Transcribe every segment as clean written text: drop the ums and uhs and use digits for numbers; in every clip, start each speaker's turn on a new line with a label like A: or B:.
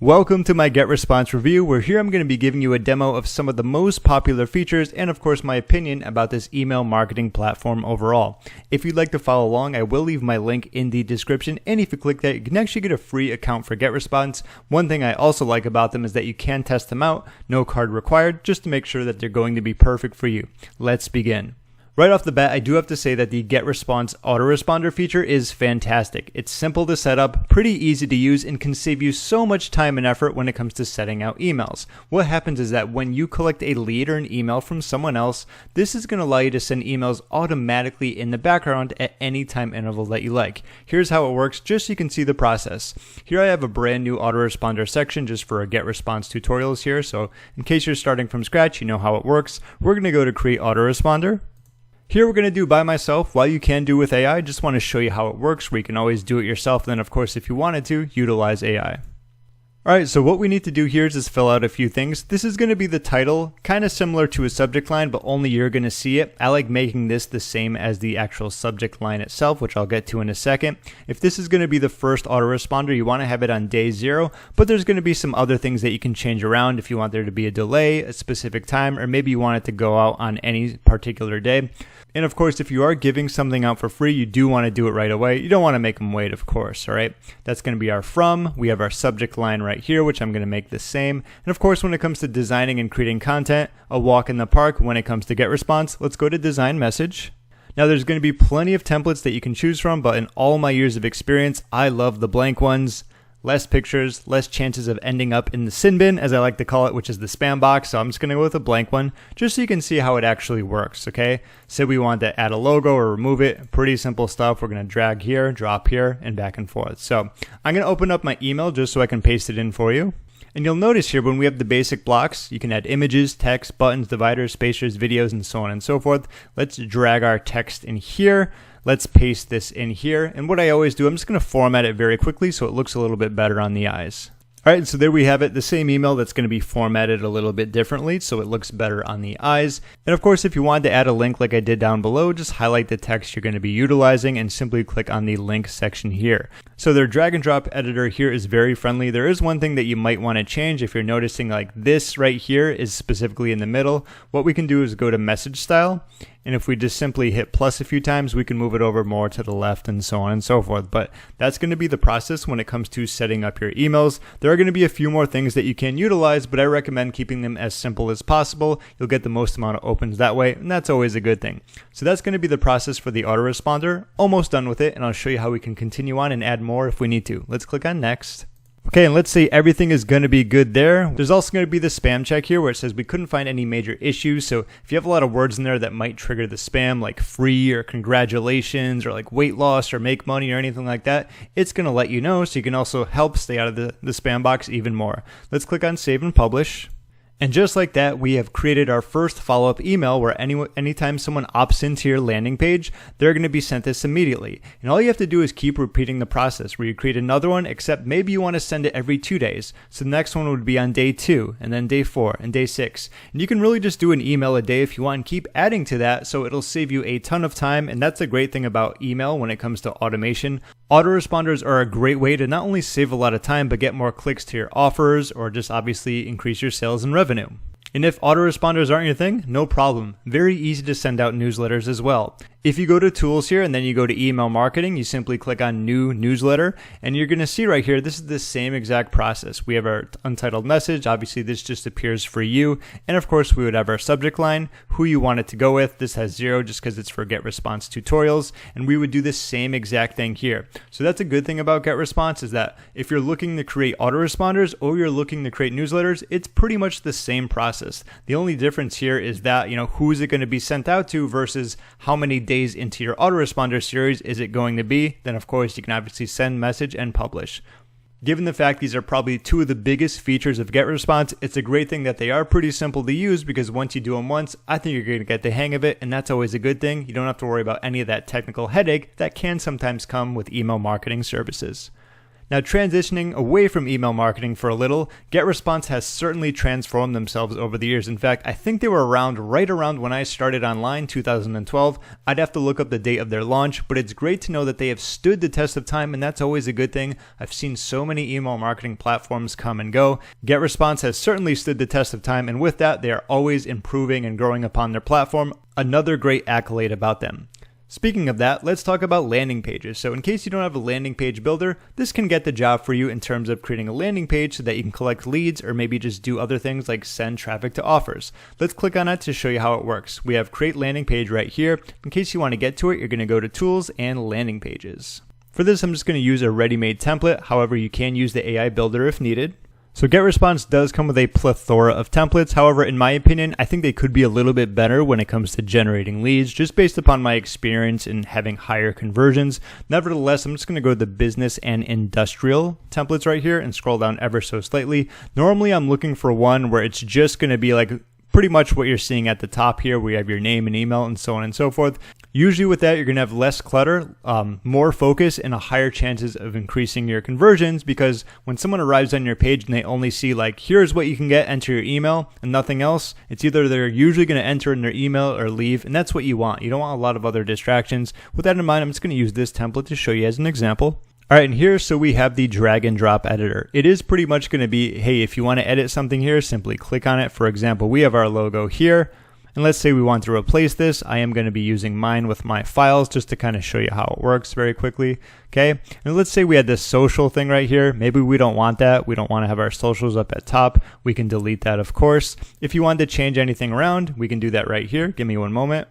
A: Welcome to my GetResponse review, where here I'm going to be giving you a demo of some of the most popular features and of course my opinion about this email marketing platform overall. If you'd like to follow along, I will leave my link in the description, and if you click that, you can actually get a free account for GetResponse. One thing I also like about them is that you can test them out, no card required, just to make sure that they're going to be perfect for you. Let's begin. Right off the bat, I do have to say that the GetResponse autoresponder feature is fantastic. It's simple to set up, pretty easy to use, and can save you so much time and effort when it comes to setting out emails. What happens is that when you collect a lead or an email from someone else, this is going to allow you to send emails automatically in the background at any time interval that you like. Here's how it works, just so you can see the process. Here I have a brand new autoresponder section just for a GetResponse tutorials here, so in case you're starting from scratch, you know how it works. We're going to go to create autoresponder. Here we're going to do by myself. While you can do with AI, I just want to show you how it works, where you can always do it yourself. Then of course, if you wanted to, utilize AI. Alright, so what we need to do here is just fill out a few things. This is going to be the title, kind of similar to a subject line, but only you're going to see it. I like making this the same as the actual subject line itself, which I'll get to in a second. If this is going to be the first autoresponder, you want to have it on day 0, but there's going to be some other things that you can change around if you want there to be a delay, a specific time, or maybe you want it to go out on any particular day. And of course, if you are giving something out for free, you do want to do it right away. You don't want to make them wait, of course, all right? That's going to be our from. We have our subject line right here, which I'm going to make the same. And of course, when it comes to designing and creating content, a walk in the park, when it comes to GetResponse, let's go to design message. Now there's going to be plenty of templates that you can choose from, but in all my years of experience, I love the blank ones. Less pictures, less chances of ending up in the sin bin, as I like to call it, which is the spam box. So I'm just going to go with a blank one, just so you can see how it actually works, okay? Say we want to add a logo or remove it. Pretty simple stuff. We're going to drag here, drop here, and back and forth. So I'm going to open up my email just so I can paste it in for you. And you'll notice here when we have the basic blocks, you can add images, text, buttons, dividers, spacers, videos, and so on and so forth. Let's drag our text in here. Let's paste this in here. And what I always do, I'm just going to format it very quickly so it looks a little bit better on the eyes. All right, so there we have it, the same email that's going to be formatted a little bit differently so it looks better on the eyes. And of course, if you wanted to add a link like I did down below, just highlight the text you're going to be utilizing and simply click on the link section here. So their drag and drop editor here is very friendly. There is one thing that you might want to change if you're noticing, like this right here is specifically in the middle. What we can do is go to message style. And if we just simply hit plus a few times, we can move it over more to the left and so on and so forth. But that's going to be the process when it comes to setting up your emails. There are going to be a few more things that you can utilize, but I recommend keeping them as simple as possible. You'll get the most amount of opens that way, and that's always a good thing. So that's going to be the process for the autoresponder. Almost done with it, and I'll show you how we can continue on and add more if we need to. Let's click on next. Okay, and let's say everything is going to be good there. There's also going to be the spam check here where it says we couldn't find any major issues. So if you have a lot of words in there that might trigger the spam, like free or congratulations or like weight loss or make money or anything like that, it's going to let you know so you can also help stay out of the spam box even more. Let's click on save and publish. And just like that, we have created our first follow-up email where anytime someone opts into your landing page, they're going to be sent this immediately. And all you have to do is keep repeating the process where you create another one, except maybe you want to send it every 2 days. So the next one would be on day 2, and then day 4, and day 6. And you can really just do an email a day if you want and keep adding to that, so it'll save you a ton of time. And that's a great thing about email when it comes to automation. Autoresponders are a great way to not only save a lot of time, but get more clicks to your offers or just obviously increase your sales and revenue. And if autoresponders aren't your thing, no problem. Very easy to send out newsletters as well. If you go to tools here and then you go to email marketing, you simply click on new newsletter and you're going to see right here, this is the same exact process. We have our untitled message. Obviously this just appears for you. And of course we would have our subject line, who you want it to go with. This has 0 just because it's for GetResponse tutorials. And we would do the same exact thing here. So that's a good thing about GetResponse is that if you're looking to create autoresponders or you're looking to create newsletters, it's pretty much the same process. The only difference here is that, who is it going to be sent out to versus how many days into your autoresponder series is it going to be. Then of course you can obviously send, message, and publish. Given the fact these are probably two of the biggest features of GetResponse, it's a great thing that they are pretty simple to use because once you do them once, I think you're going to get the hang of it, and that's always a good thing. You don't have to worry about any of that technical headache that can sometimes come with email marketing services. Now, transitioning away from email marketing for a little, GetResponse has certainly transformed themselves over the years. In fact, I think they were around right around when I started online, 2012. I'd have to look up the date of their launch, but it's great to know that they have stood the test of time, and that's always a good thing. I've seen so many email marketing platforms come and go. GetResponse has certainly stood the test of time, and with that, they are always improving and growing upon their platform. Another great accolade about them. Speaking of that, let's talk about landing pages. So in case you don't have a landing page builder, this can get the job for you in terms of creating a landing page so that you can collect leads or maybe just do other things like send traffic to offers. Let's click on it to show you how it works. We have create landing page right here. In case you want to get to it, you're going to go to tools and landing pages. For this, I'm just going to use a ready-made template. However, you can use the AI builder if needed. So GetResponse does come with a plethora of templates. However, in my opinion, I think they could be a little bit better when it comes to generating leads, just based upon my experience in having higher conversions. Nevertheless, I'm just going to go to the business and industrial templates right here and scroll down ever so slightly. Normally, I'm looking for one where it's just going to be like pretty much what you're seeing at the top here, where you have your name and email and so on and so forth. Usually with that, you're going to have less clutter, more focus, and a higher chances of increasing your conversions, because when someone arrives on your page and they only see like, here's what you can get, enter your email and nothing else, it's either they're usually going to enter in their email or leave, and that's what you want. You don't want a lot of other distractions. With that in mind, I'm just going to use this template to show you as an example. All right, and here, so we have the drag and drop editor. It is pretty much going to be, hey, if you want to edit something here, simply click on it. For example, we have our logo here. And let's say we want to replace this. I am going to be using mine with my files just to kind of show you how it works very quickly. Okay. And let's say we had this social thing right here. Maybe we don't want that. We don't want to have our socials up at top. We can delete that, of course. If you want to change anything around, we can do that right here. Give me one moment.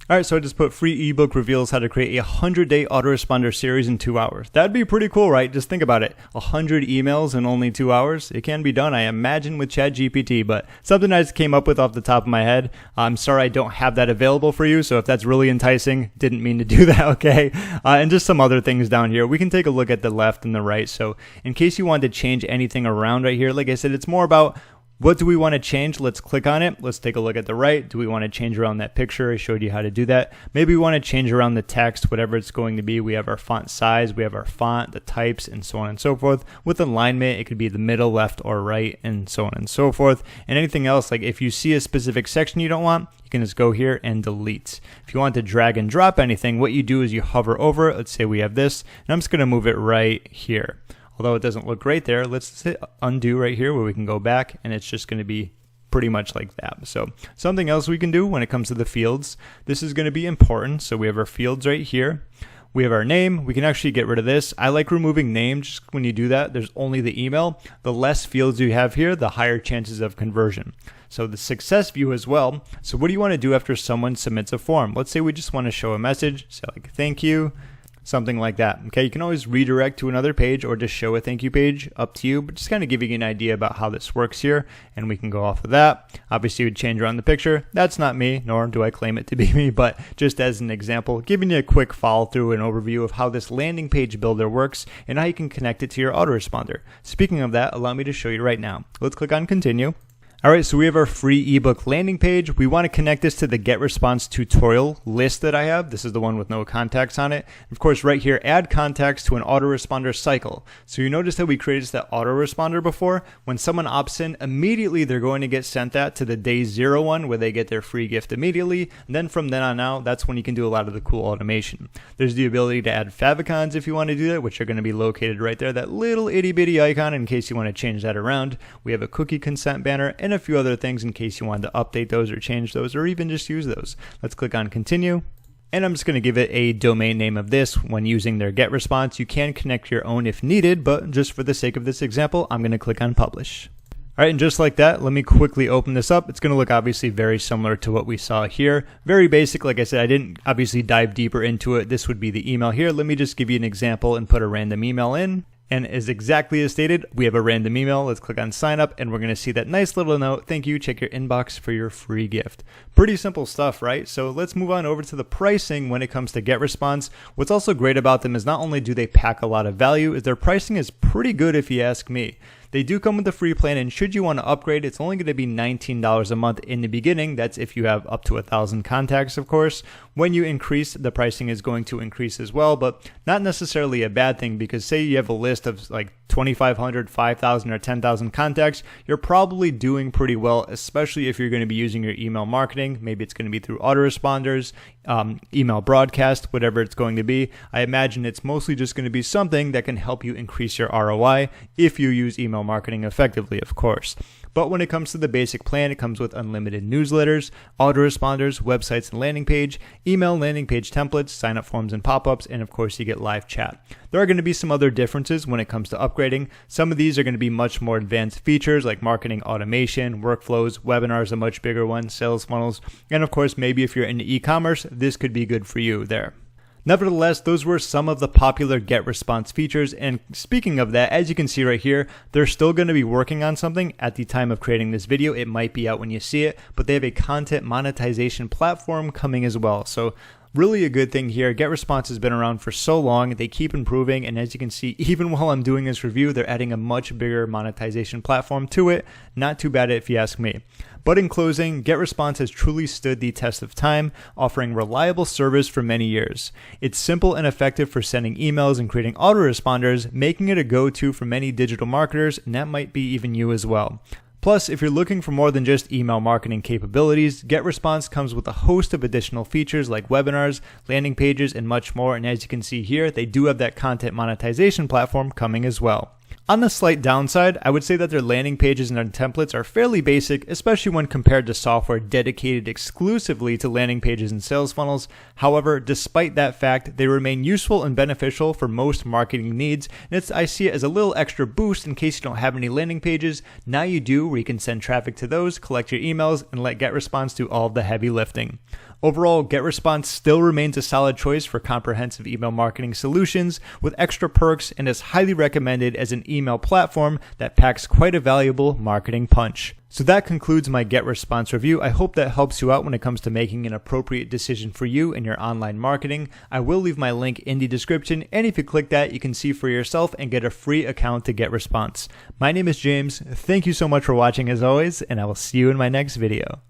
A: All right, so I just put free ebook reveals how to create a 100-day autoresponder series in 2 hours. That'd be pretty cool, right? Just think about it. 100 emails in only 2 hours. It can be done, I imagine, with ChatGPT, but something I just came up with off the top of my head. I'm sorry I don't have that available for you, so if that's really enticing, didn't mean to do that, okay? And just some other things down here. We can take a look at the left and the right. So in case you wanted to change anything around right here, like I said, it's more about what do we want to change? Let's click on it. Let's take a look at the right. Do we want to change around that picture? I showed you how to do that. Maybe we want to change around the text, whatever it's going to be. We have our font size, we have our font, the types, and so on and so forth. With alignment, it could be the middle, left, or right, and so on and so forth. And anything else, like if you see a specific section you don't want, you can just go here and delete. If you want to drag and drop anything, what you do is you hover over it. Let's say we have this, and I'm just going to move it right here. Although it doesn't look great there, let's hit undo right here where we can go back, and it's just going to be pretty much like that. So something else we can do when it comes to the fields, this is going to be important. So we have our fields right here. We have our name. We can actually get rid of this. I like removing names. Just when you do that, there's only the email. The less fields you have here, the higher chances of conversion. So the success view as well. So what do you want to do after someone submits a form? Let's say we just want to show a message. So like, thank you. Something like that. Okay, you can always redirect to another page or just show a thank you page, up to you, but just kind of giving you an idea about how this works here, and we can go off of that. Obviously, you would change around the picture. That's not me, nor do I claim it to be me, but just as an example, giving you a quick follow through and overview of how this landing page builder works and how you can connect it to your autoresponder. Speaking of that, allow me to show you right now. Let's click on continue. All right, so we have our free ebook landing page. We want to connect this to the GetResponse tutorial list that I have. This is the one with no contacts on it. Of course, right here, add contacts to an autoresponder cycle. So you notice that we created that autoresponder before. When someone opts in, immediately they're going to get sent that to the day 0 one where they get their free gift immediately. And then from then on out, that's when you can do a lot of the cool automation. There's the ability to add favicons if you want to do that, which are going to be located right there, that little itty bitty icon in case you want to change that around. We have a cookie consent banner and a few other things in case you wanted to update those or change those or even just use those. Let's click on continue. And I'm just going to give it a domain name of this when using their GetResponse. You can connect your own if needed, but just for the sake of this example, I'm going to click on publish. All right, and just like that, let me quickly open this up. It's going to look obviously very similar to what we saw here. Very basic. Like I said, I didn't obviously dive deeper into it. This would be the email here. Let me just give you an example and put a random email in. And as exactly as stated, we have a random email. Let's click on sign up and we're going to see that nice little note. Thank you. Check your inbox for your free gift. Pretty simple stuff, right? So let's move on over to the pricing when it comes to GetResponse. What's also great about them is not only do they pack a lot of value, is their pricing is pretty good if you ask me. They do come with a free plan, and should you want to upgrade, it's only going to be $19 a month in the beginning. That's if you have up to 1,000 contacts, of course. When you increase, the pricing is going to increase as well, but not necessarily a bad thing, because say you have a list of like 2,500, 5,000, or 10,000 contacts, you're probably doing pretty well, especially if you're going to be using your email marketing. Maybe it's going to be through autoresponders, email broadcast, whatever it's going to be. I imagine it's mostly just going to be something that can help you increase your ROI if you use email marketing effectively, of course. But when it comes to the basic plan, it comes with unlimited newsletters, autoresponders, websites and landing page, email landing page templates, sign-up forms and pop-ups, and of course you get live chat. There are going to be some other differences when it comes to upgrading. Some of these are going to be much more advanced features like marketing automation, workflows, webinars, a much bigger one, sales funnels, and of course maybe if you're into e-commerce, this could be good for you there. Nevertheless, those were some of the popular GetResponse features, and speaking of that, as you can see right here, they're still going to be working on something at the time of creating this video. It might be out when you see it, but they have a content monetization platform coming as well. So really a good thing here. GetResponse has been around for so long. They keep improving, and as you can see, even while I'm doing this review, they're adding a much bigger monetization platform to it. Not too bad if you ask me. But in closing, GetResponse has truly stood the test of time, offering reliable service for many years. It's simple and effective for sending emails and creating autoresponders, making it a go-to for many digital marketers, and that might be even you as well. Plus, if you're looking for more than just email marketing capabilities, GetResponse comes with a host of additional features like webinars, landing pages, and much more. And as you can see here, they do have that content monetization platform coming as well. On the slight downside, I would say that their landing pages and their templates are fairly basic, especially when compared to software dedicated exclusively to landing pages and sales funnels. However, despite that fact, they remain useful and beneficial for most marketing needs, and I see it as a little extra boost in case you don't have any landing pages. Now you do, where you can send traffic to those, collect your emails, and let GetResponse do all of the heavy lifting. Overall, GetResponse still remains a solid choice for comprehensive email marketing solutions with extra perks, and is highly recommended as an email platform that packs quite a valuable marketing punch. So that concludes my GetResponse review. I hope that helps you out when it comes to making an appropriate decision for you and your online marketing. I will leave my link in the description, and if you click that, you can see for yourself and get a free account to GetResponse. My name is James. Thank you so much for watching as always, and I will see you in my next video.